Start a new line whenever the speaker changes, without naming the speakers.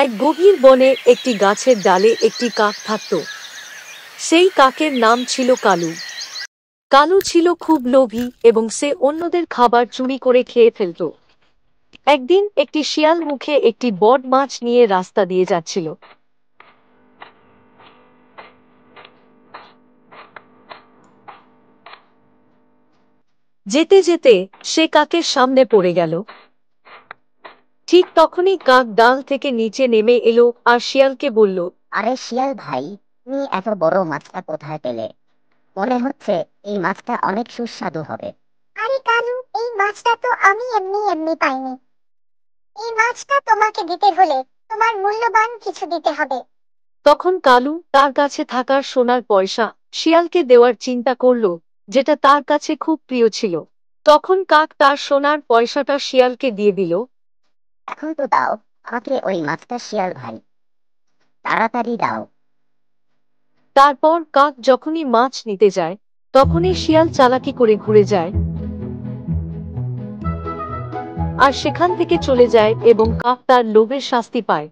এক গভীর বনে একটি গাছের ডালে একটি কাক থাকত। সেই কাকের নাম ছিল কালু। কালু ছিল খুব লোভী এবং সে অন্যদের খাবার চুরি করে খেয়ে ফেলত। একদিন একটি শিয়াল মুখে একটি বড় মাছ নিয়ে রাস্তা দিয়ে যাচ্ছিল। যেতে যেতে সে কাকের সামনে পড়ে গেল। ঠিক তখনই কাক ডাল থেকে নিচে নেমে এলো আর শিয়ালকে বলল,
আরে শিয়াল ভাই, তুমি এত বড় মাছটা কোথায় পেলে? মনে হচ্ছে এই মাছটা অনেক সুস্বাদু হবে।
আরে কালু, এই মাছটা তো আমি এমনি এমনি পাইনি। এই মাছটা তোমাকে দিতে হলে তোমার মূল্যবান কিছু দিতে হবে।
তখন কালু তার কাছে থাকার সোনার পয়সা শিয়ালকে দেওয়ার চিন্তা করল, যেটা তার কাছে খুব প্রিয় ছিল। তখন কাক তার সোনার পয়সাটা শিয়ালকে দিয়ে দিল।
এখন তো দাও আমাকে ওই মাছটা শিয়াল ভাই, তাড়াতাড়ি দাও।
তারপর কাক যখনই মাছ নিতে যায়, তখনই শিয়াল চালাকি করে ঘুরে যায় আর সেখান থেকে চলে যায় এবং কাক তার লোভের শাস্তি পায়।